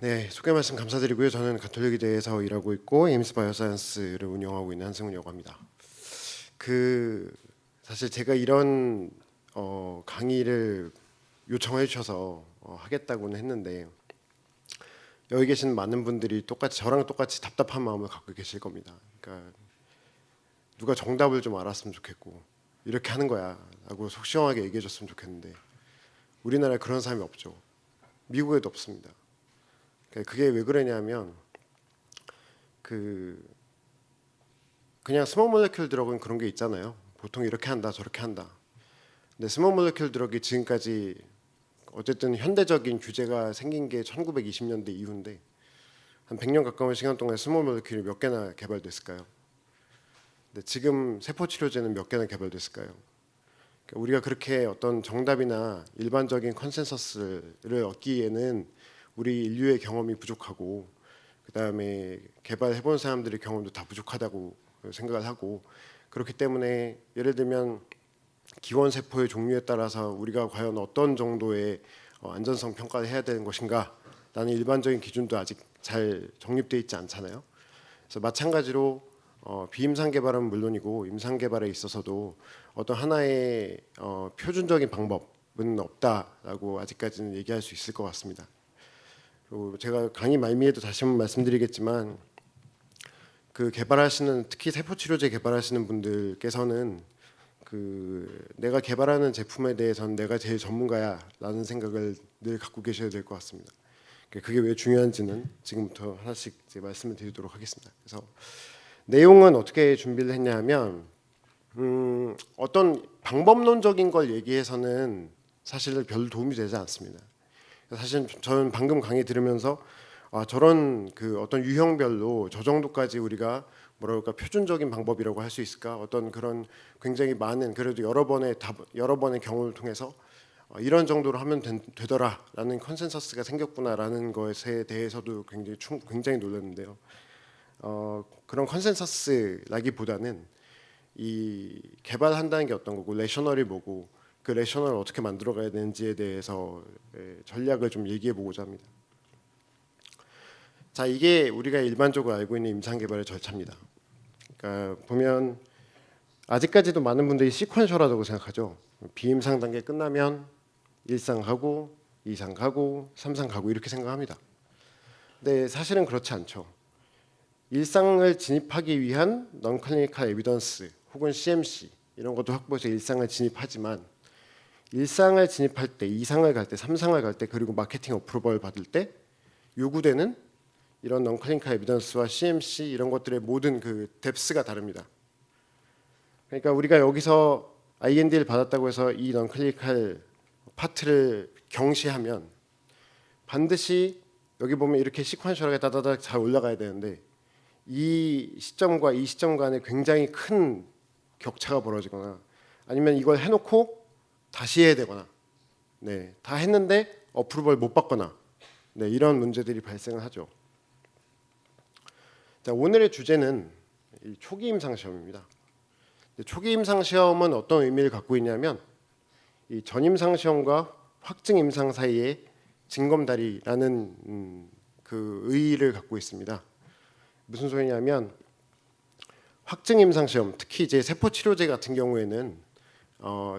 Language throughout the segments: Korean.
네, 소개 말씀 감사드리고요. 저는 가톨릭의대에서 일하고 있고 에임스 바이오사이언스를 운영하고 있는 한승훈이라고 합니다. 사실 제가 이런 강의를 요청해 주셔서 하겠다고는 했는데 여기 계신 많은 분들이 저랑 똑같이 답답한 마음을 갖고 계실 겁니다. 그러니까 누가 정답을 좀 알았으면 좋겠고 이렇게 하는 거야라고 속 시원하게 얘기해 줬으면 좋겠는데 우리나라에 그런 사람이 없죠. 미국에도 없습니다. 그게 왜 그러냐면 그냥 스몰 몰레큘 드럭은 그런 게 있잖아요. 보통 이렇게 한다 저렇게 한다. 근데 스몰 몰레큘 드럭이 지금까지 어쨌든 현대적인 규제가 생긴 게 1920년대 이후인데 한 100년 가까운 시간 동안 스몰 몰레큘이 몇 개나 개발됐을까요? 근데 지금 세포 치료제는 몇 개나 개발됐을까요? 그러니까 우리가 그렇게 어떤 정답이나 일반적인 컨센서스를 얻기에는 우리 인류의 경험이 부족하고 그다음에 개발해본 사람들의 경험도 다 부족하다고 생각을 하고 그렇기 때문에 예를 들면 기원 세포의 종류에 따라서 우리가 과연 어떤 정도의 안전성 평가를 해야 되는 것인가라는 일반적인 기준도 아직 잘 정립되어 있지 않잖아요. 그래서 마찬가지로 비임상 개발은 물론이고 임상 개발에 있어서도 어떤 하나의 표준적인 방법은 없다라고 아직까지는 얘기할 수 있을 것 같습니다. 그리고 제가 강의 말미에도 다시 한번 말씀드리겠지만 개발하시는 특히 세포 치료제 개발하시는 분들께서는 내가 개발하는 제품에 대해서는 내가 제일 전문가야라는 생각을 늘 갖고 계셔야 될 것 같습니다. 그게 왜 중요한지는 지금부터 하나씩 이제 말씀을 드리도록 하겠습니다. 그래서 내용은 어떻게 준비를 했냐면 어떤 방법론적인 걸 얘기해서는 사실 별 도움이 되지 않습니다. 사실 저는 방금 강의 들으면서 저런 어떤 유형별로 저 정도까지 우리가 표준적인 방법이라고 할 수 있을까? 어떤 그런 굉장히 많은 그래도 여러 번의 경험을 통해서 이런 정도로 하면 되더라라는 컨센서스가 생겼구나라는 것에 대해서도 굉장히 놀랐는데요. 그런 컨센서스라기보다는 이 개발한다는 게 어떤 거고 레셔널이 뭐고 그 레셔널을 어떻게 만들어가야 되는지에 대해서 전략을 좀 얘기해 보고자 합니다. 자, 이게 우리가 일반적으로 알고 있는 임상 개발의 절차입니다. 그러니까 보면 아직까지도 많은 분들이 시퀀셜하다고 생각하죠. 비임상 단계 끝나면 1상 가고 2상 가고 3상 가고 이렇게 생각합니다. 근데 사실은 그렇지 않죠. 1상을 진입하기 위한 non-clinical evidence 혹은 CMC 이런 것도 확보해서 1상을 진입하지만 1상을 진입할 때, 2상을 갈 때, 3상을 갈 때 그리고 마케팅 어프로벌 받을 때 요구되는 이런 non-clinical evidence와 CMC 이런 것들의 모든 뎁스가 다릅니다. 그러니까 우리가 여기서 IND를 받았다고 해서 이 non-clinical 파트를 경시하면 반드시 여기 보면 이렇게 시퀀셜하게 다다닥 잘 올라가야 되는데 이 시점과 이 시점 간에 굉장히 큰 격차가 벌어지거나 아니면 이걸 해놓고 다시 해야 되거나 다 했는데 어프로벌 못 받거나 이런 문제들이 발생을 하죠. 자, 오늘의 주제는 초기 임상 시험입니다. 초기 임상 시험은 어떤 의미를 갖고 있냐면 이 전임상 시험과 확증 임상 사이에 징검다리라는 의의를 갖고 있습니다. 무슨 소리냐면 확증 임상 시험, 특히 이제 세포 치료제 같은 경우에는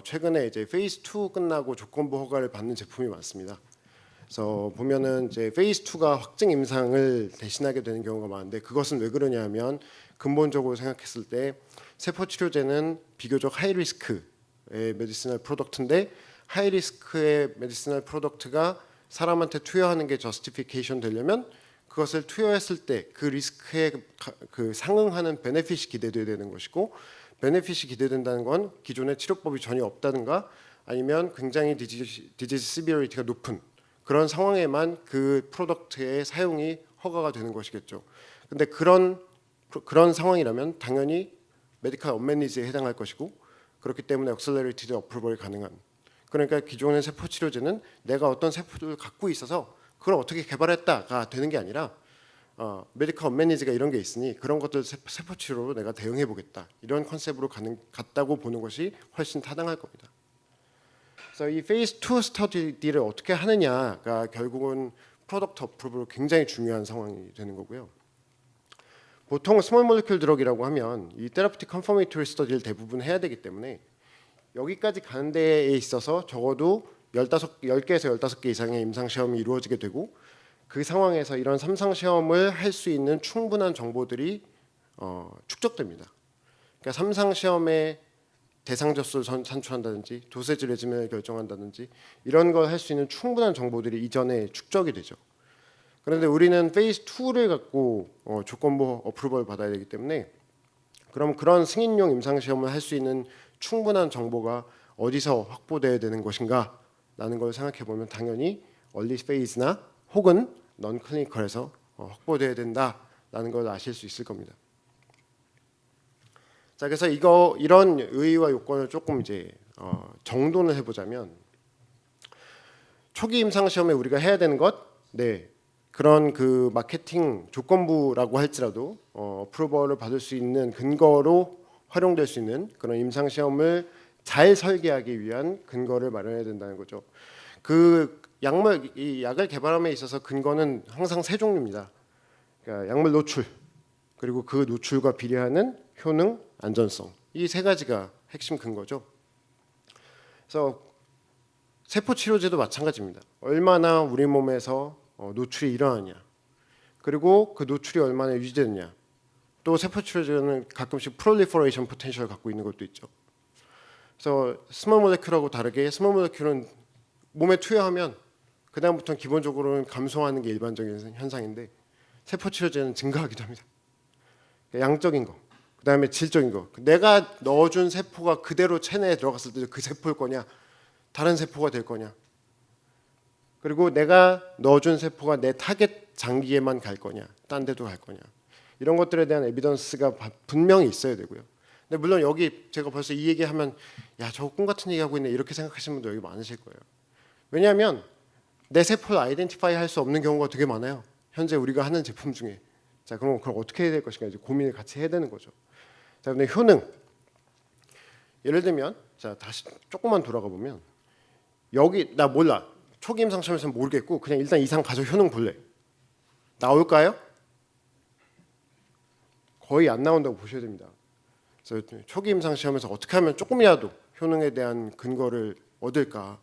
최근에 이제 페이스 2 끝나고 조건부 허가를 받는 제품이 많습니다. 그래서 보면은 이제 페이스 2가 확증 임상을 대신하게 되는 경우가 많은데 그것은 왜 그러냐면 근본적으로 생각했을 때 세포 치료제는 비교적 하이 리스크의 메디시널 프로덕트인데 하이 리스크의 메디시널 프로덕트가 사람한테 투여하는 게 저스티피케이션 되려면 그것을 투여했을 때 그 리스크에 상응하는 베네핏이 기대돼야 되는 것이고 베네핏이 기대된다는 건 기존의 치료법이 전혀 없다든가 아니면 굉장히 디지즈 시비어리티가 높은 그런 상황에만 그 프로덕트의 사용이 허가가 되는 것이겠죠. 근데 그런 상황이라면 당연히 메디컬 언맷 니즈에 해당할 것이고 그렇기 때문에 액셀러레이티드 어프로벌이 가능한 그러니까 기존의 세포 치료제는 내가 어떤 세포를 갖고 있어서 그걸 어떻게 개발했다가 되는 게 아니라 메디컬 언맷 니즈가 이런 게 있으니 그런 것들 세포 치료로 내가 대응해 보겠다 이런 컨셉으로 갔다고 보는 것이 훨씬 타당할 겁니다. 그래서 이 페이스 2 스터디를 어떻게 하느냐가 결국은 프로덕트 어프로벌 굉장히 중요한 상황이 되는 거고요. 보통 스몰 몰리큘 드럭이라고 하면 이 테라피틱 컨퍼메이터리 스터디를 대부분 해야 되기 때문에 여기까지 가는 데에 있어서 적어도 10개에서 15개 이상의 임상 시험이 이루어지게 되고 그 상황에서 이런 삼상 시험을 할 수 있는 충분한 정보들이 축적됩니다. 그러니까 삼상 시험에 대상 젖소를 산출한다든지 도세지 레지멘을 결정한다든지 이런 걸 할 수 있는 충분한 정보들이 이전에 축적이 되죠. 그런데 우리는 페이스 2를 갖고 조건부 어프로벌을 받아야 되기 때문에 그럼 그런 승인용 임상 시험을 할 수 있는 충분한 정보가 어디서 확보돼야 되는 것인가 라는 걸 생각해 보면 당연히 얼리 페이즈나 혹은 넌 클리니컬에서 확보돼야 된다라는 걸 아실 수 있을 겁니다. 자, 그래서 이런 의의와 요건을 조금 이제 정돈을 해보자면 초기 임상 시험에 우리가 해야 되는 것, 네, 그런 그 마케팅 조건부라고 할지라도 어프로벌을 받을 수 있는 근거로 활용될 수 있는 그런 임상 시험을 잘 설계하기 위한 근거를 마련해야 된다는 거죠. 그 이 약을 개발함에 있어서 근거는 항상 세 종류입니다. 그러니까 약물 노출, 그리고 그 노출과 비례하는 효능, 안전성, 이 세 가지가 핵심 근거죠. 그래서 세포 치료제도 마찬가지입니다. 얼마나 우리 몸에서 노출이 일어나냐, 그리고 그 노출이 얼마나 유지되느냐. 또 세포 치료제는 가끔씩 프롤리퍼레이션 포텐셜을 갖고 있는 것도 있죠. 그래서 스몰 몰레큘하고 다르게 스몰 몰레큘은 몸에 투여하면 그 다음부터는 기본적으로는 감소하는 게 일반적인 현상인데 세포 치료제는 증가하기도 합니다. 양적인 거, 그 다음에 질적인 거. 내가 넣어준 세포가 그대로 체내에 들어갔을 때 그 세포일 거냐, 다른 세포가 될 거냐. 그리고 내가 넣어준 세포가 내 타겟 장기에만 갈 거냐, 딴 데도 갈 거냐. 이런 것들에 대한 에비던스가 분명히 있어야 되고요. 근데 물론 여기 제가 벌써 이 얘기하면 야, 저거 꿈 같은 얘기하고 있네 이렇게 생각하시는 분도 여기 많으실 거예요. 왜냐하면 내 세포를 아이덴티파이 할 수 없는 경우가 되게 많아요. 현재 우리가 하는 제품 중에. 자, 그럼 어떻게 해야 될 것인가 이제 고민을 같이 해야 되는 거죠. 자, 근데 효능. 예를 들면 자, 다시 조금만 돌아가 보면 여기 나 몰라. 초기 임상 시험에서는 모르겠고 그냥 일단 이상 가서 효능 볼래. 나올까요? 거의 안 나온다고 보셔야 됩니다. 그래서 초기 임상 시험에서 어떻게 하면 조금이라도 효능에 대한 근거를 얻을까?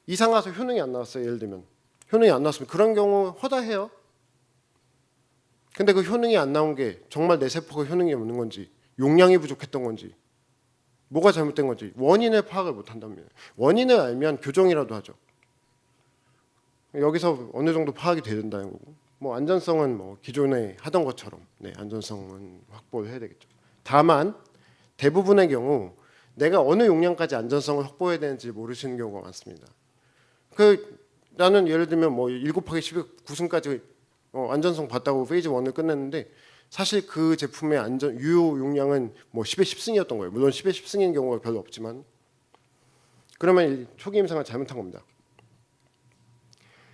이상 가서 효능이 안 나왔어요. 예를 들면 효능이 안 나왔으면 그런 경우 허다해요. 근데 그 효능이 안 나온 게 정말 내 세포가 효능이 없는 건지 용량이 부족했던 건지 뭐가 잘못된 건지 원인을 파악을 못한답니다. 원인을 알면 교정이라도 하죠. 여기서 어느 정도 파악이 돼야 된다는 거고 뭐 안전성은 뭐 기존에 하던 것처럼 네, 안전성은 확보를 해야 되겠죠. 다만 대부분의 경우 내가 어느 용량까지 안전성을 확보해야 되는지 모르시는 경우가 많습니다. 나는 예를 들면 뭐 7 곱하기 10의 9승까지 안전성 봤다고 페이즈 1을 끝냈는데 사실 그 제품의 유효 용량은 뭐 10의 10승이었던 거예요. 물론 10의 10승인 경우가 별로 없지만 그러면 초기 임상을 잘못한 겁니다.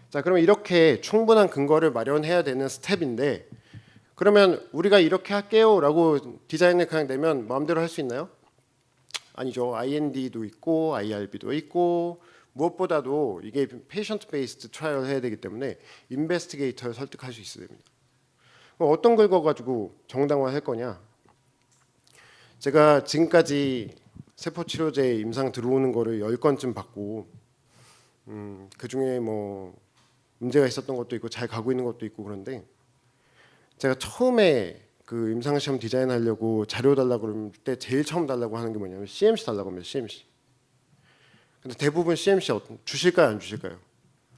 자, 그러면 이렇게 충분한 근거를 마련해야 되는 스텝인데 그러면 우리가 이렇게 할게요라고 디자인을 그냥 내면 마음대로 할 수 있나요? 아니죠. IND도 있고 IRB도 있고 무엇보다도 이게 페이션트 베이스드 트라이얼을 해야 되기 때문에 인베스티게이터를 설득할 수 있어야 됩니다. 그럼 어떤 걸 가지고 정당화할 거냐? 제가 지금까지 세포 치료제 임상 들어오는 거를 10건쯤 받고 그 중에 뭐 문제가 있었던 것도 있고 잘 가고 있는 것도 있고 그런데 제가 처음에 그 임상 시험 디자인하려고 자료 달라고 그럴 때 제일 처음 달라고 하는 게 뭐냐면 CMC 달라고 합니다. CMC. 근데 대부분 CMC 주실까요, 안 주실까요?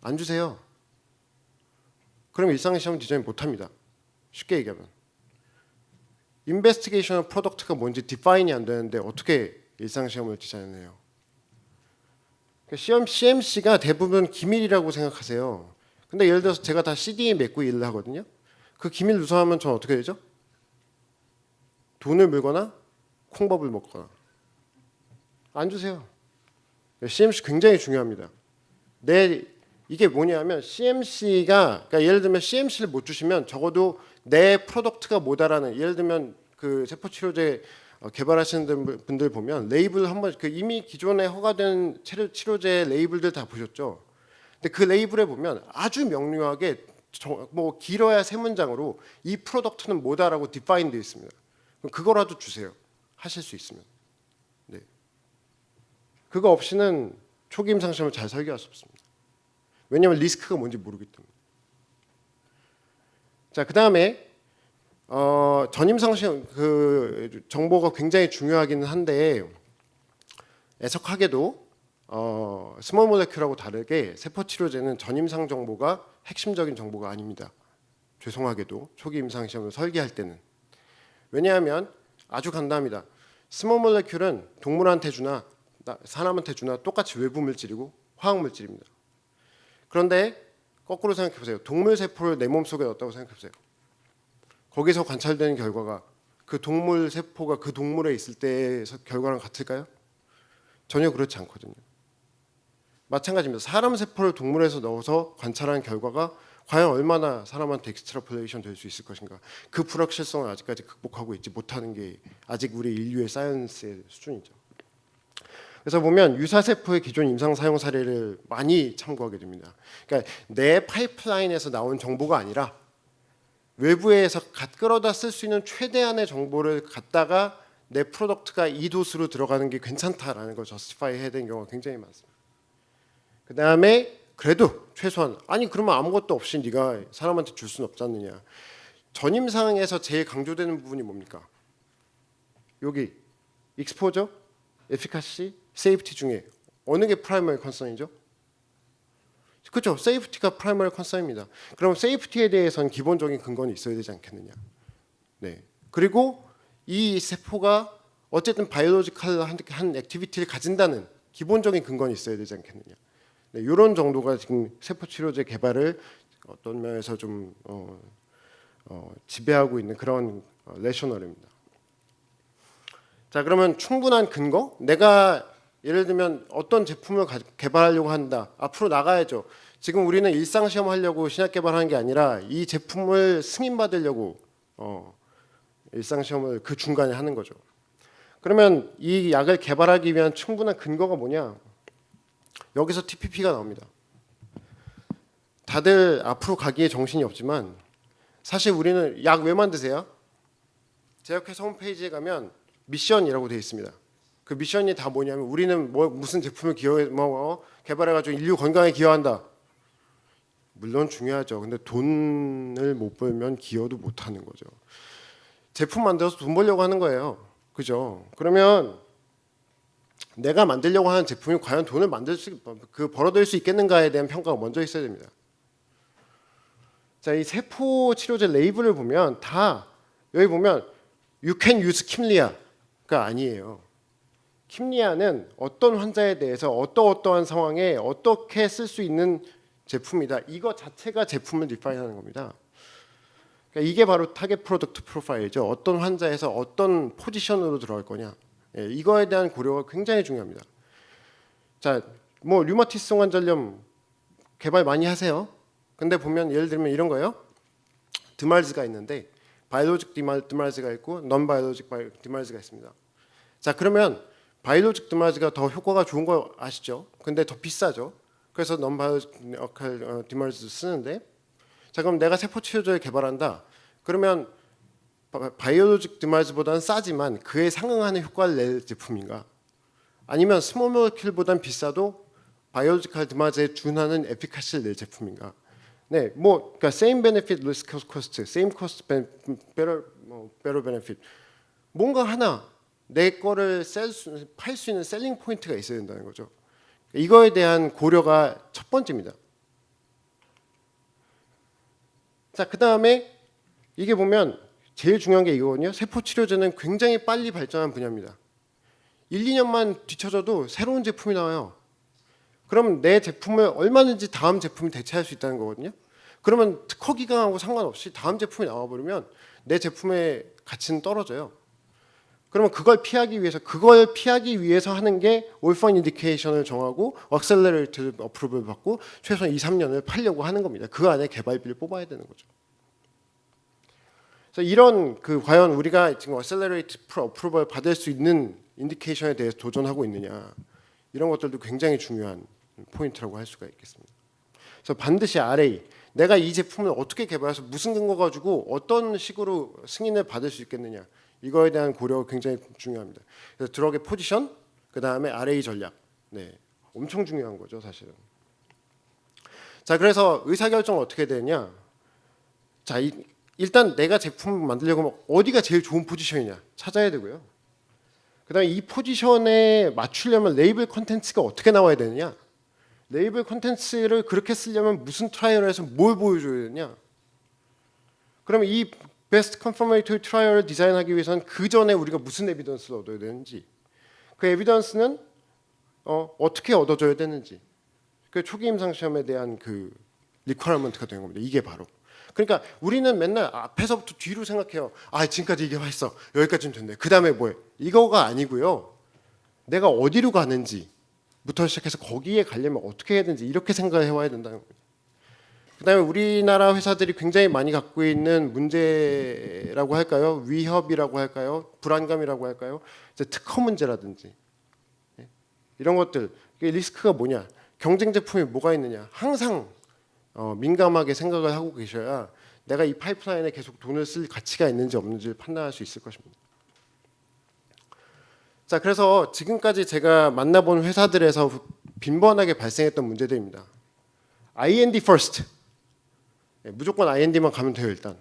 안 주세요. 그럼 일상 시험 디자인 못 합니다. 쉽게 얘기하면 인베스티게이션 프로덕트가 뭔지 디파인이 안 되는데 어떻게 일상 시험을 디자인해요? CMC가 대부분 기밀이라고 생각하세요. 근데 예를 들어서 제가 다 CD에 맺고 일을 하거든요. 그 기밀 누설하면 저는 어떻게 되죠? 돈을 물거나 콩밥을 먹거나. 안 주세요. CMC 굉장히 중요합니다. 이게 뭐냐면 CMC가 그러니까 예를 들면 CMC를 못 주시면 적어도 내 프로덕트가 못 알아는 예를 들면 그 세포 치료제 개발하시는 분들 보면 레이블 한번 이미 기존에 허가된 치료제 레이블들 다 보셨죠? 근데 그 레이블에 보면 아주 명료하게 뭐 길어야 세 문장으로 이 프로덕트는 뭐다라고 디파인 되어 있습니다. 그럼 그거라도 주세요. 하실 수 있으면. 네. 그거 없이는 초기 임상 시험을 잘 설계할 수 없습니다. 왜냐하면 리스크가 뭔지 모르기 때문에. 자, 그다음에 전임상 시험 그 정보가 굉장히 중요하기는 한데 애석하게도 스몰 몰레큘하고 다르게 세포 치료제는 전임상 정보가 핵심적인 정보가 아닙니다. 죄송하게도 초기 임상 시험을 설계할 때는. 왜냐하면 아주 간단합니다. 스몰 몰레큘은 동물한테 주나 사람한테 주나 똑같이 외부 물질이고 화학 물질입니다. 그런데 거꾸로 생각해 보세요. 동물 세포를 내 몸속에 넣었다고 생각해 보세요. 거기서 관찰되는 결과가 그 동물 세포가 그 동물에 있을 때의 결과랑 같을까요? 전혀 그렇지 않거든요. 마찬가지입니다. 사람 세포를 동물에서 넣어서 관찰한 결과가 과연 얼마나 사람한테 익스트라폴레이션 될 수 있을 것인가. 그 불확실성을 아직까지 극복하고 있지 못하는 게 아직 우리 인류의 사이언스의 수준이죠. 그래서 보면 유사세포의 기존 임상 사용 사례를 많이 참고하게 됩니다. 그러니까 내 파이프라인에서 나온 정보가 아니라 외부에서 끌어다 쓸 수 있는 최대한의 정보를 갖다가 내 프로덕트가 이 도수로 들어가는 게 괜찮다라는 걸 저스티파이 해야 되는 경우가 굉장히 많습니다. 그 다음에 그래도 최소한 아니 그러면 아무것도 없이 네가 사람한테 줄 수는 없지 않느냐. 전임상에서 제일 강조되는 부분이 뭡니까? 여기 익스포저, 에피카시, 세이프티 중에 어느 게 프라이머리 컨선이죠? 그렇죠. 세이프티가 프라이머리 컨선입니다. 그럼 세이프티에 대해서는 기본적인 근거는 있어야 되지 않겠느냐. 네. 그리고 이 세포가 어쨌든 바이올로지컬 한 액티비티를 가진다는 기본적인 근거는 있어야 되지 않겠느냐. 네, 이런 정도가 지금 세포 치료제 개발을 어떤 면에서 좀 지배하고 있는 그런 레셔널입니다. 자, 그러면 충분한 근거? 내가 예를 들면 어떤 제품을 개발하려고 한다. 앞으로 나가야죠. 지금 우리는 일상 시험 하려고 신약 개발하는 게 아니라 이 제품을 승인받으려고 일상 시험을 그 중간에 하는 거죠. 그러면 이 약을 개발하기 위한 충분한 근거가 뭐냐? 여기서 TPP가 나옵니다. 다들 앞으로 가기에 정신이 없지만 사실 우리는 약 왜 만드세요? 제약회사 홈페이지에 가면 미션이라고 되어 있습니다. 그 미션이 다 뭐냐면 우리는 무슨 제품을 개발해가지고 인류 건강에 기여한다. 물론 중요하죠. 근데 돈을 못 벌면 기여도 못 하는 거죠. 제품 만들어서 돈 벌려고 하는 거예요. 그죠? 그러면 내가 만들려고 하는 제품이 과연 돈을 벌어들일 수 있겠는가에 대한 평가가 먼저 있어야 됩니다. 자, 이 세포 치료제 레이블을 보면 다 여기 보면 You can use Kymriah가 아니에요. 킴리아는 어떤 환자에 대해서 어떠한 상황에 어떻게 쓸 수 있는 제품이다. 이거 자체가 제품을 디파인하는 겁니다. 그러니까 이게 바로 타겟 프로덕트 프로파일이죠. 어떤 환자에서 어떤 포지션으로 들어갈 거냐. 예, 이거에 대한 고려가 굉장히 중요합니다. 자, 뭐 류마티성 관절염 개발 많이 하세요. 근데 보면 예를 들면 이런 거예요. 드말즈가 있는데 바이올로직 드말즈가 있고 non 바이올로직 드말즈가 있습니다. 자, 그러면 바이올로직 드말즈가 더 효과가 좋은 거 아시죠? 근데 더 비싸죠. 그래서 non 바이올로직 드말즈 쓰는데 자, 그럼 내가 세포 치료제를 개발한다. 그러면 바이올로직 드말즈보다는 싸지만 그에 상응하는 효과를 낼 제품인가? 아니면 스몰 모레큘보다는 비싸도 바이올로지컬 드말즈에 준하는 에피카시를 낼 제품인가? 네, 뭐 그러니까 same benefit, less cost, same cost, better benefit. 뭔가 하나 내 거를 팔 수 있는 셀링 포인트가 있어야 된다는 거죠. 이거에 대한 고려가 첫 번째입니다. 자, 그 다음에 이게 보면 제일 중요한 게 이거거든요. 세포 치료제는 굉장히 빨리 발전한 분야입니다. 1, 2년만 뒤쳐져도 새로운 제품이 나와요. 그럼 내 제품을 얼마든지 다음 제품이 대체할 수 있다는 거거든요. 그러면 특허 기간하고 상관없이 다음 제품이 나와버리면 내 제품의 가치는 떨어져요. 그러면 그걸 피하기 위해서 하는 게 올펀 인디케이션을 정하고 액셀러레이트 어프로브를 받고 최소한 2, 3년을 팔려고 하는 겁니다. 그 안에 개발비를 뽑아야 되는 거죠. 그래서 이런 과연 우리가 지금 액셀러레이트 어프로브를 받을 수 있는 인디케이션에 대해서 도전하고 있느냐 이런 것들도 굉장히 중요한 포인트라고 할 수가 있겠습니다. 그래서 반드시 RA, 내가 이 제품을 어떻게 개발해서 무슨 근거 가지고 어떤 식으로 승인을 받을 수 있겠느냐, 이거에 대한 고려가 굉장히 중요합니다. 그래서 드럭의 포지션, 그 다음에 RA 전략, 네, 엄청 중요한 거죠 사실은. 자, 그래서 의사결정은 어떻게 되냐? 자, 일단 내가 제품을 만들려고 하면 어디가 제일 좋은 포지션이냐 찾아야 되고요. 그다음에 이 포지션에 맞추려면 레이블 컨텐츠가 어떻게 나와야 되느냐? 레이블 컨텐츠를 그렇게 쓰려면 무슨 트라이얼을 해서 뭘 보여줘야 되느냐? 그러면 이 베스트 컨퍼메이터리 트라이얼을 디자인하기 위해서는 그 전에 우리가 무슨 에비던스를 얻어야 되는지, 그 에비던스는 어떻게 얻어져야 되는지, 그 초기 임상 시험에 대한 그 리퀘어먼트가 되는 겁니다. 이게 바로. 그러니까 우리는 맨날 앞에서부터 뒤로 생각해요. 아, 지금까지 이게 했어. 여기까지는 됐네. 그 다음에 뭐해? 이거가 아니고요. 내가 어디로 가는지부터 시작해서 거기에 가려면 어떻게 해야 되는지 이렇게 생각해 와야 된다는 겁니다. 그 다음에 우리나라 회사들이 굉장히 많이 갖고 있는 문제라고 할까요? 위협이라고 할까요? 불안감이라고 할까요? 이제 특허 문제라든지 이런 것들. 리스크가 뭐냐? 경쟁 제품이 뭐가 있느냐? 항상 민감하게 생각을 하고 계셔야 내가 이 파이프라인에 계속 돈을 쓸 가치가 있는지 없는지를 판단할 수 있을 것입니다. 자, 그래서 지금까지 제가 만나본 회사들에서 빈번하게 발생했던 문제들입니다. IND first. 무조건 IND만 가면 돼요 일단.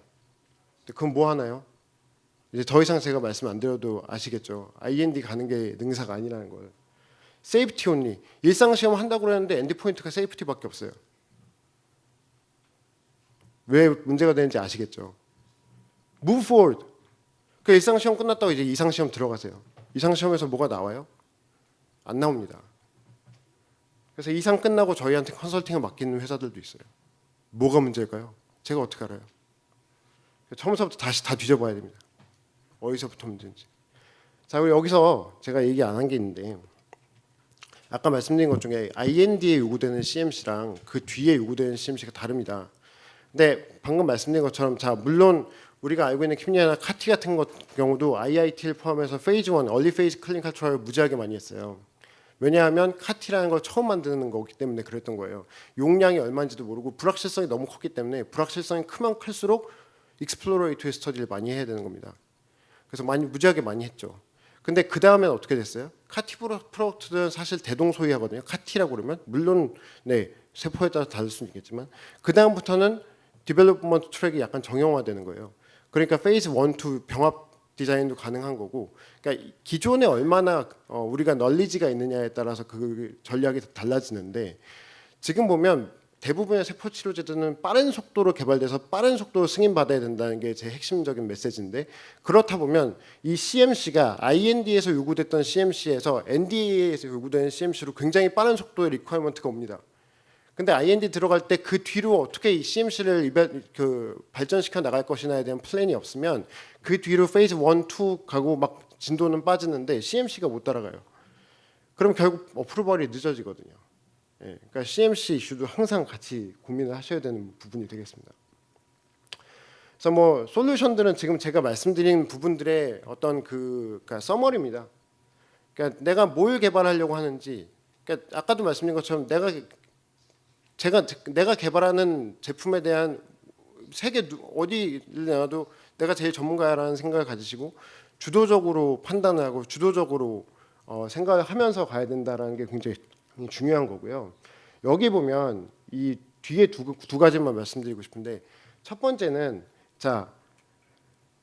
그건 뭐 하나요? 이제 더 이상 제가 말씀 안 드려도 아시겠죠. IND 가는 게 능사가 아니라는 걸. 세이프티 온리. 일상 시험 한다고 그랬는데 엔드 포인트가 세이프티밖에 없어요. 왜 문제가 되는지 아시겠죠? Move forward. 그 일상 시험 끝났다고 이제 이상 시험 들어가세요. 이상 시험에서 뭐가 나와요? 안 나옵니다. 그래서 이상 끝나고 저희한테 컨설팅을 맡기는 회사들도 있어요. 뭐가 문제일까요? 제가 어떻게 알아요? 처음부터 다시 다 뒤져봐야 됩니다. 어디서부터 문제인지. 자, 그리고 여기서 제가 얘기 안 한 게 있는데, 아까 말씀드린 것 중에 IND에 요구되는 CMC랑 그 뒤에 요구되는 CMC가 다릅니다. 근데 방금 말씀드린 것처럼, 자, 물론 우리가 알고 있는 킴리아나 카티 같은 경우도 IIT를 포함해서 페이즈 1, 얼리 페이즈 클리니컬 트라이얼 무지하게 많이 했어요. 왜냐하면 카티라는 걸 처음 만드는 거기 때문에 그랬던 거예요. 용량이 얼마인지도 모르고 불확실성이 너무 컸기 때문에, 불확실성이 크면 클수록 익스플로레이티브 스터디를 많이 해야 되는 겁니다. 그래서 무지하게 많이 했죠. 근데 그 다음엔 어떻게 됐어요? 카티 프로덕트는 사실 대동소이하거든요. 카티라고 그러면 물론 네, 세포에 따라 다를 수는 있겠지만, 그 다음부터는 디벨롭먼트 트랙이 약간 정형화되는 거예요. 그러니까 페이즈 1, 2 병합 디자인도 가능한 거고, 그러니까 기존에 얼마나 우리가 널리지가 있느냐에 따라서 그 전략이 달라지는데, 지금 보면 대부분의 세포 치료제들은 빠른 속도로 개발돼서 빠른 속도로 승인받아야 된다는 게 제 핵심적인 메시지인데, 그렇다 보면 이 CMC가 IND에서 요구됐던 CMC에서 NDA에서 요구되는 CMC로 굉장히 빠른 속도의 리퀘어먼트가 옵니다. 근데 IND 들어갈 때 그 뒤로 어떻게 이 CMC를 발전시켜 나갈 것이냐에 대한 플랜이 없으면 그 뒤로 페이즈 1, 2 가고 막 진도는 빠지는데 CMC가 못 따라가요. 그럼 결국 어프로벌이 늦어지거든요. 예, 그러니까 CMC 이슈도 항상 같이 고민을 하셔야 되는 부분이 되겠습니다. 그래서 뭐 솔루션들은 지금 제가 말씀드린 부분들의 어떤 그러니까 서머리입니다. 그러니까 내가 뭘 개발하려고 하는지, 그러니까 아까도 말씀드린 것처럼 내가 개발하는 제품에 대한 세계 어디를 내놔도 내가 제일 전문가라는 생각을 가지시고 주도적으로 판단을 하고 주도적으로 생각을 하면서 가야 된다는 게 굉장히 중요한 거고요. 여기 보면 이 뒤에 두 가지만 말씀드리고 싶은데, 첫 번째는 자,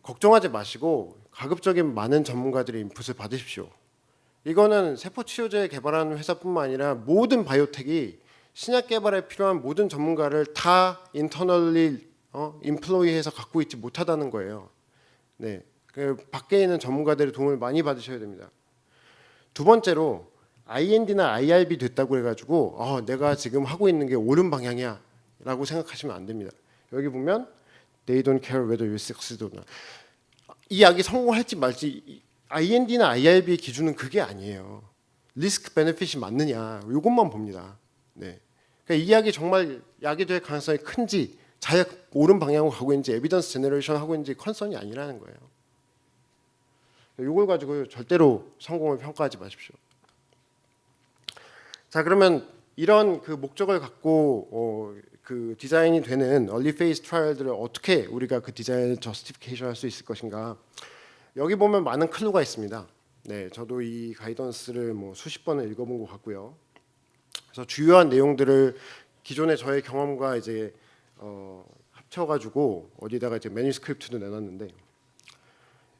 걱정하지 마시고 가급적인 많은 전문가들의 인풋을 받으십시오. 이거는 세포 치료제 개발하는 회사뿐만 아니라 모든 바이오텍이 신약 개발에 필요한 모든 전문가를 다 인터널리 인플로이해서 갖고 있지 못하다는 거예요. 네, 그 밖에 있는 전문가들의 도움을 많이 받으셔야 됩니다. 두 번째로 IND나 IRB 됐다고 해가지고 내가 지금 하고 있는 게 옳은 방향이야 라고 생각하시면 안 됩니다. 여기 보면 They don't care whether you succeed or not. 이 약이 성공할지 말지 IND나 IRB의 기준은 그게 아니에요. 리스크 베네핏이 맞느냐 이것만 봅니다. 네. 그러니까 이 약이 정말 약이 될 가능성이 큰지, 자약 옳은 방향으로 가고 있는지, 에비던스 제너레이션 하고 있는지 컨선이 아니라는 거예요. 이걸 가지고 절대로 성공을 평가하지 마십시오. 자, 그러면 이런 그 목적을 갖고 그 디자인이 되는 얼리 페이스 트라이얼들을 어떻게 우리가 그 디자인을 저스티피케이션 할 수 있을 것인가. 여기 보면 많은 클루가 있습니다. 네, 저도 이 가이던스를 뭐 수십 번을 읽어본 것 같고요. 그래서 주요한 내용들을 기존의 저의 경험과 이제 합쳐가지고 어디다가 이제 매뉴스크립트도 내놨는데,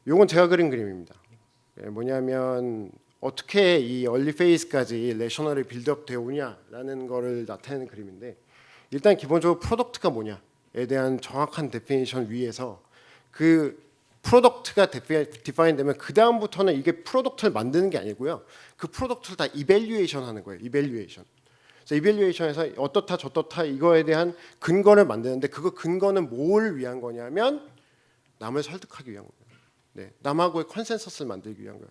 요건 제가 그린 그림입니다. 뭐냐면 어떻게 이 얼리 페이스까지 레셔널이 빌드업 되어 오냐라는 거를 나타내는 그림인데, 일단 기본적으로 프로덕트가 뭐냐에 대한 정확한 데피니션 위에서 그 프로덕트가 디파인 되면 그 다음부터는 이게 프로덕트를 만드는 게 아니고요. 그 프로덕트를 다 이밸류에이션 하는 거예요. 이밸류에이션. 그래서 이밸류에이션에서 어떻다 저떻다 이거에 대한 근거를 만드는데, 그거 근거는 뭘 위한 거냐면 남을 설득하기 위한 거예요. 네, 남하고의 컨센서스를 만들기 위한 거예요.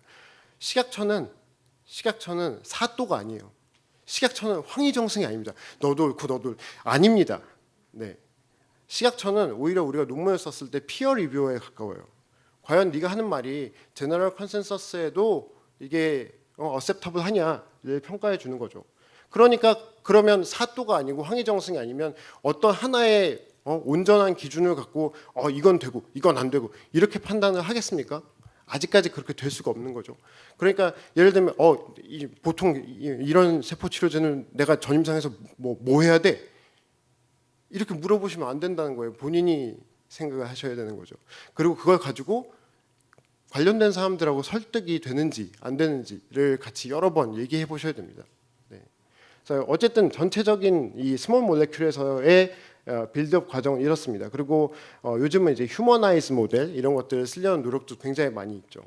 시각처는 사또가 아니에요. 시각처는 황희정승이 아닙니다. 너도 옳고 너도 옳고. 아닙니다. 네, 시각처는 오히려 우리가 논문을 썼을 때 피어 리뷰어에 가까워요. 과연 네가 하는 말이 제너럴 컨센서스에도 이게 어셉터블 하냐를 평가해 주는 거죠. 그러니까 그러면 사또가 아니고 황희정승이 아니면 어떤 하나의 온전한 기준을 갖고 이건 되고 이건 안 되고 이렇게 판단을 하겠습니까? 아직까지 그렇게 될 수가 없는 거죠. 그러니까 예를 들면 보통 이런 세포 치료제는 내가 전임상에서 뭐 해야 돼? 이렇게 물어보시면 안 된다는 거예요. 본인이 생각을 하셔야 되는 거죠. 그리고 그걸 가지고 관련된 사람들하고 설득이 되는지 안 되는지를 같이 여러 번 얘기해 보셔야 됩니다. 네. 그래서 어쨌든 전체적인 이 스몰 몰레큘에서의 빌드업 과정은 이렇습니다. 그리고 요즘은 이제 휴머나이즈 모델 이런 것들을 쓰려는 노력도 굉장히 많이 있죠.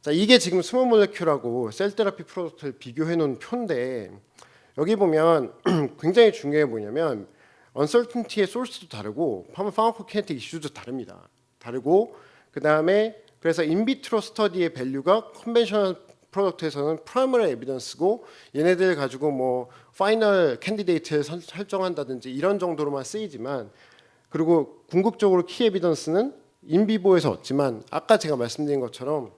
자, 이게 지금 스몰 몰레큘하고 셀 테라피 프로덕트를 비교해 놓은 표인데, 여기 보면 굉장히 중요해 보이냐면 언설튼티의 소스도 다르고 파마코키네틱 이슈도 다릅니다. 다르고 그다음에 그래서 인비트로 스터디의 밸류가 컨벤셔널 프로덕트에서는 프라이머리 에비던스고, 얘네들 가지고 뭐 파이널 캔디데이트를 설정한다든지 이런 정도로만 쓰이지만, 그리고 궁극적으로 키 에비던스는 인비보에서 얻지만, 아까 제가 말씀드린 것처럼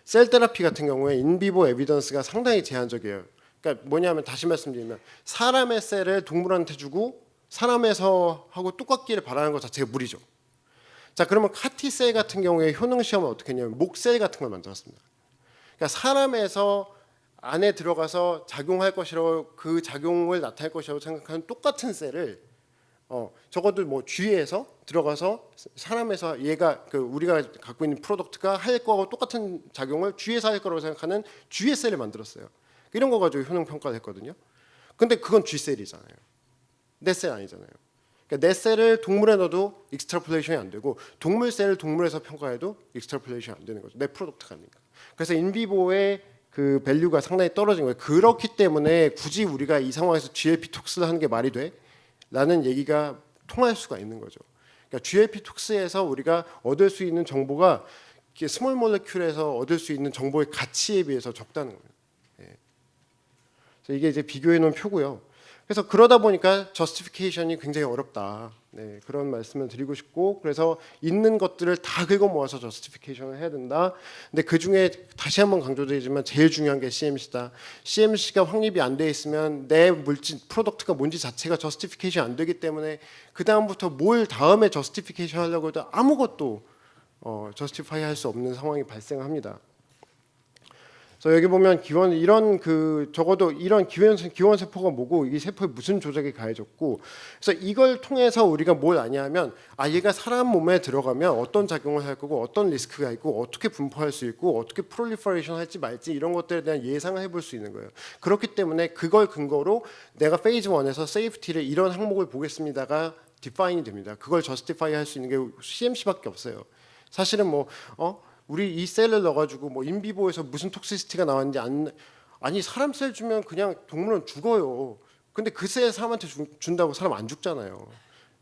셀 테라피 같은 경우에 인비보 에비던스가 상당히 제한적이에요. 그러니까 뭐냐면 다시 말씀드리면 사람의 셀을 동물한테 주고 사람에서 하고 똑같기를 바라는 것 자체가 무리죠. 자, 그러면 카티셀 같은 경우에 효능 시험을 어떻게 했냐면 목셀 같은 걸 만들었습니다. 그러니까 사람에서 안에 들어가서 작용할 것이라고, 그 작용을 나타낼 것이라고 생각하는 똑같은 셀을 적어도 뭐 쥐에서 들어가서 사람에서 얘가 우리가 갖고 있는 프로덕트가 할 거하고 똑같은 작용을 쥐에서 할 거라고 생각하는 쥐의 셀을 만들었어요. 이런 거 가지고 효능 평가를 했거든요. 근데 그건 쥐 셀이잖아요. 내 셀 아니잖아요. 그러니까 내 셀을 동물에 넣어도 익스트라폴레이션이 안 되고, 동물 셀을 동물에서 평가해도 익스트라폴레이션이 안 되는 거죠. 내 프로덕트가 아니니까. 그래서 인비보의 그 밸류가 상당히 떨어진 거예요. 그렇기 때문에 굳이 우리가 이 상황에서 GLP 톡스를 하는 게 말이 돼? 라는 얘기가 통할 수가 있는 거죠. 그러니까 GLP 톡스에서 우리가 얻을 수 있는 정보가 스몰 몰레큘에서 얻을 수 있는 정보의 가치에 비해서 적다는 거예요. 그래서 이게 이제 비교해 놓은 표고요. 그래서 그러다 보니까 저스티피케이션이 굉장히 어렵다. 네, 그런 말씀을 드리고 싶고, 그래서 있는 것들을 다 긁어 모아서 저스티피케이션을 해야 된다. 근데 그 중에 다시 한번 강조드리지만 제일 중요한 게 CMC다. CMC가 확립이 안 돼 있으면 내 물질 프로덕트가 뭔지 자체가 저스티피케이션 안 되기 때문에 그 다음부터 뭘 다음에 저스티피케이션 하려고 해도 아무것도 저스티파이 할 수 없는 상황이 발생합니다. 그래서 여기 보면 기원 이런 적어도 이런 기원 세포가 뭐고 이 세포에 무슨 조작이 가해졌고, 그래서 이걸 통해서 우리가 뭘 아냐면 얘가 사람 몸에 들어가면 어떤 작용을 할 거고 어떤 리스크가 있고 어떻게 분포할 수 있고 어떻게 프롤리퍼레이션 할지 말지 이런 것들에 대한 예상을 해볼 수 있는 거예요. 그렇기 때문에 그걸 근거로 내가 페이즈 1에서 세이프티를 이런 항목을 보겠습니다가 디파인이 됩니다. 그걸 저스티파이 할 수 있는 게 CMC밖에 없어요. 사실은 우리 이 셀을 넣어가지고 뭐 인비보에서 무슨 톡시시티가 나왔는지 아니 사람 셀 주면 그냥 동물은 죽어요. 근데 그 셀 사람한테 준다고 사람 안 죽잖아요.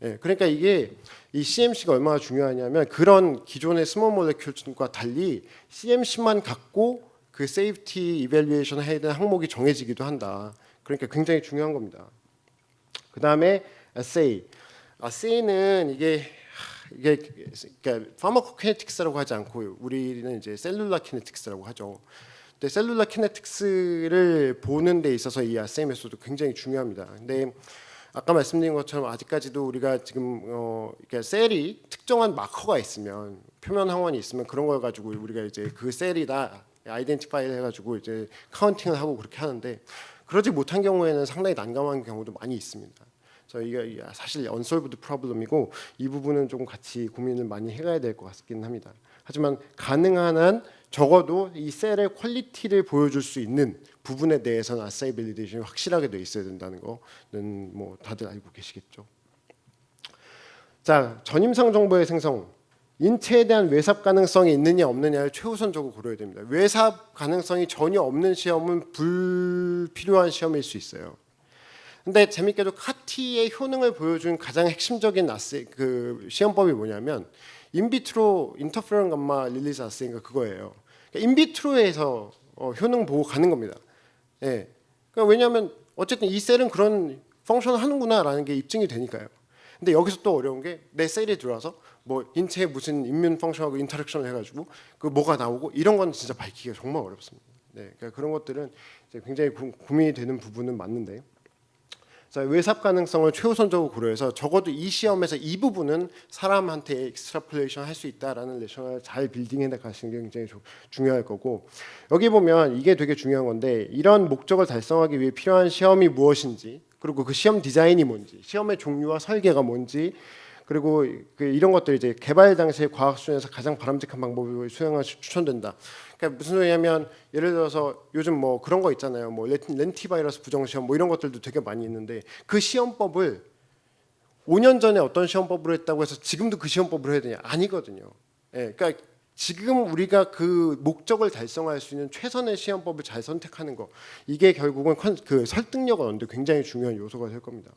예, 그러니까 이게 이 CMC가 얼마나 중요하냐면 그런 기존의 스몰 몰레큘과 달리 CMC만 갖고 그 세이프티 이밸류에이션 해야 되는 항목이 정해지기도 한다. 그러니까 굉장히 중요한 겁니다. 그 다음에 assay는 이게 그러니까 파마코키네틱스라고 하지 않고 우리는 이제 셀룰라 키네틱스라고 하죠. 셀룰러 키네틱스를 보는 데 있어서 이 아세이 메소드 굉장히 중요합니다. 근데 아까 말씀드린 것처럼 아직까지도 우리가 지금 그러니까 셀이 특정한 마커가 있으면 표면 항원이 있으면 그런 걸 가지고 우리가 이제 그 셀이다 아이덴티파이 해가지고 이제 카운팅을 하고 그렇게 하는데 그러지 못한 경우에는 상당히 난감한 경우도 많이 있습니다. 그래서 이게 사실 unsolved problem이고 이 부분은 좀 같이 고민을 많이 해가야 될 것 같긴 합니다. 하지만 가능한 한 적어도 이 셀의 퀄리티를 보여줄 수 있는 부분에 대해서는 아사이 밸리데이션이 확실하게 돼 있어야 된다는 거는 뭐 다들 알고 계시겠죠. 자, 전임상 정보의 생성, 인체에 대한 외삽 가능성이 있느냐 없느냐를 최우선적으로 고려해야 됩니다. 외삽 가능성이 전혀 없는 시험은 불필요한 시험일 수 있어요. 근데 재밌게도 카티의 효능을 보여준 가장 핵심적인 그 시험법이 뭐냐면 인비트로 인터페론 감마 릴리즈 아세이가 그거예요. 그러니까 인비트로에서 효능 보고 가는 겁니다. 예. 그러니까 왜냐하면 어쨌든 이 셀은 그런 펑션을 하는구나라는 게 입증이 되니까요. 근데 여기서 또 어려운 게 내 셀이 들어와서 뭐 인체에 무슨 인문 펑션하고 인터랙션을 해가지고 그 뭐가 나오고 이런 건 진짜 밝히기가 정말 어렵습니다. 네, 그러니까 그런 것들은 이제 굉장히 고민이 되는 부분은 맞는데. 자, 외삽 가능성을 최우선적으로 고려해서 적어도 이 시험에서 이 부분은 사람한테 익스트라폴레이션 할 수 있다라는 레셔널을 잘 빌딩해 가시는 게 굉장히 중요할 거고 여기 보면 이게 되게 중요한 건데 이런 목적을 달성하기 위해 필요한 시험이 무엇인지 그리고 그 시험 디자인이 뭔지 시험의 종류와 설계가 뭔지 그리고 이런 것들 이제 개발 당시의 과학 수준에서 가장 바람직한 방법을 수행하시 추천된다. 그러니까 무슨 소리냐면 예를 들어서 요즘 뭐 그런 거 있잖아요. 뭐 렌티바이러스 부정 시험 뭐 이런 것들도 되게 많이 있는데 그 시험법을 5년 전에 어떤 시험법으로 했다고 해서 지금도 그 시험법으로 해야 되냐? 아니거든요. 예, 그러니까 지금 우리가 그 목적을 달성할 수 있는 최선의 시험법을 잘 선택하는 거 이게 결국은 그 설득력을 얻는 데 굉장히 중요한 요소가 될 겁니다.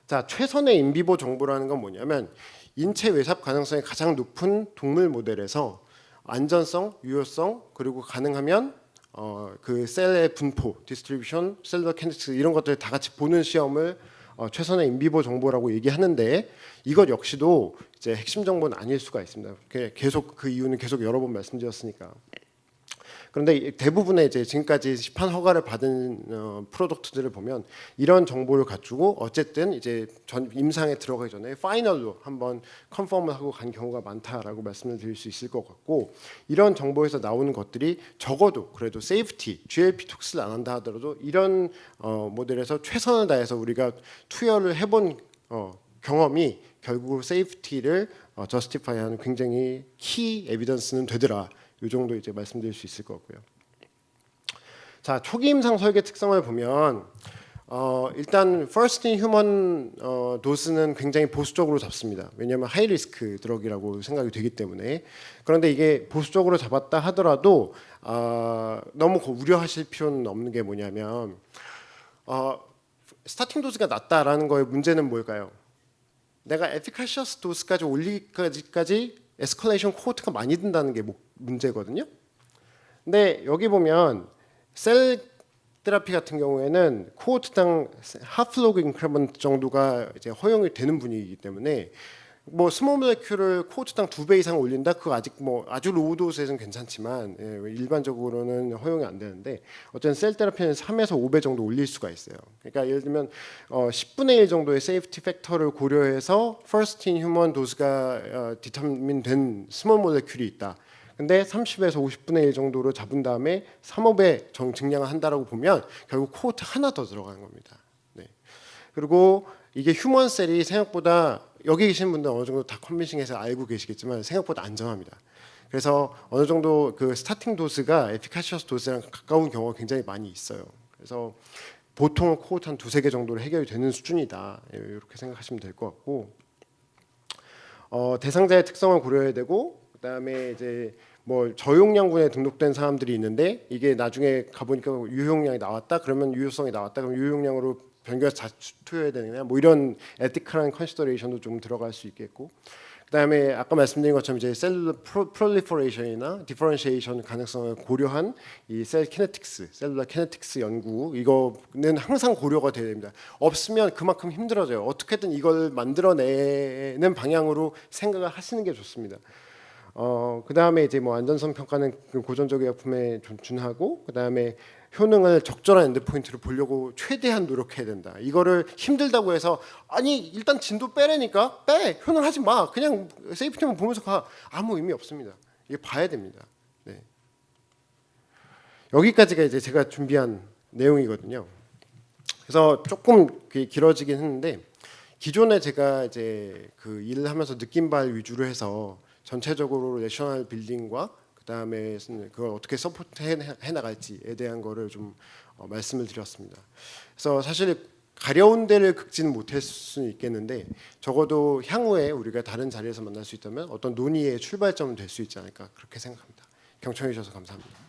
자, 최선의 인비보 정보라는 건 뭐냐면 인체 외삽 가능성이 가장 높은 동물 모델에서 안전성, 유효성 그리고 가능하면 그 셀의 분포, 디스트리뷰션, 셀러 캔디스 이런 것들 다 같이 보는 시험을 최선의 인비보 정보라고 얘기하는데 이것 역시도 이제 핵심 정보는 아닐 수가 있습니다. 계속 그 이유는 계속 여러 번 말씀드렸으니까. 그런데 대부분의 이제 지금까지 시판 허가를 받은 프로덕트들을 보면 이런 정보를 갖추고 어쨌든 이제 전 임상에 들어가기 전에 파이널로 한번 컨펌을 하고 간 경우가 많다라고 말씀을 드릴 수 있을 것 같고 이런 정보에서 나오는 것들이 적어도 그래도 세이프티, GLP 톡스를 안 한다 하더라도 이런 모델에서 최선을 다해서 우리가 투여를 해본 경험이 결국 세이프티를 저스티파이하는 굉장히 키 에비던스는 되더라. 이 정도 이제 말씀드릴 수 있을 것 같고요. 자, 초기 임상 설계 특성을 보면 일단 first in human 도스는 굉장히 보수적으로 잡습니다. 왜냐하면 하이 리스크 드럭이라고 생각이 되기 때문에. 그런데 이게 보수적으로 잡았다 하더라도 너무 우려하실 필요는 없는 게 뭐냐면 스타팅 도스가 낮다라는 거의 문제는 뭘까요? 내가 에피카시어스 도스까지 올리기까지 에스컬레이션 코호트가 많이 든다는 게 문제거든요. 근데 여기 보면 셀 테라피 같은 경우에는 코호트당 하프로그 인크리먼트 정도가 이제 허용이 되는 분위기이기 때문에 뭐 스몰 몰레큘을 코호트당 2배 이상 올린다 그거 아직 뭐 아주 로우 도스에서는 괜찮지만 일반적으로는 허용이 안 되는데 어쨌든 셀 테라피는 3에서 5배 정도 올릴 수가 있어요. 그러니까 예를 들면 10분의 1 정도의 세이프티 팩터를 고려해서 first in human 도스가 디터민 된 스몰 몰레큘이 있다. 근데 30에서 50분의 1 정도로 잡은 다음에 3~5배 증량을 한다라고 보면 결국 코호트 하나 더 들어가는 겁니다. 네. 그리고 이게 휴먼 셀이 생각보다 여기 계신 분들 어느 정도 다 컨벤싱해서 알고 계시겠지만 생각보다 안전합니다. 그래서 어느 정도 그 스타팅 도스가 에피카시어스 도스랑 가까운 경우가 굉장히 많이 있어요. 그래서 보통은 코호트 한 2~3개 정도로 해결이 되는 수준이다. 이렇게 생각하시면 될 것 같고 대상자의 특성을 고려해야 되고 그다음에 이제 뭐 저용량군에 등록된 사람들이 있는데 이게 나중에 가보니까 유효용량이 나왔다 그러면 유효성이 나왔다 그러면 유효용량으로 변경해서 투여해야 되느냐 뭐 이런 에티컬한 컨시더레이션도 좀 들어갈 수 있겠고 그다음에 아까 말씀드린 것처럼 이제 셀룰러 프롤리퍼레이션이나 디퍼런시에이션 가능성을 고려한 이 셀 키네틱스, 셀룰러 키네틱스 연구 이거는 항상 고려가 돼야 됩니다. 없으면 그만큼 힘들어져요. 어떻게든 이걸 만들어내는 방향으로 생각을 하시는 게 좋습니다. 그다음에 이제 뭐 안전성 평가는 그 고전적 의약품에 준하고, 그다음에 효능을 적절한 엔드포인트를 보려고 최대한 노력해야 된다. 이거를 힘들다고 해서 아니 일단 진도 빼라니까 빼 효능 하지 마 그냥 세이프티만 보면서 가 아무 의미 없습니다. 이게 봐야 됩니다. 네. 여기까지가 이제 제가 준비한 내용이거든요. 그래서 조금 길어지긴 했는데 기존에 제가 이제 그 일을 하면서 느낀 바를 위주로 해서 전체적으로 내셔널 빌딩과 그다음에 그걸 어떻게 서포트 해 나갈지에 대한 거를 좀 말씀을 드렸습니다. 그래서 사실 가려운 데를 긁지는 못할 수는 있겠는데 적어도 향후에 우리가 다른 자리에서 만날 수 있다면 어떤 논의의 출발점은 될 수 있지 않을까 그렇게 생각합니다. 경청해 주셔서 감사합니다.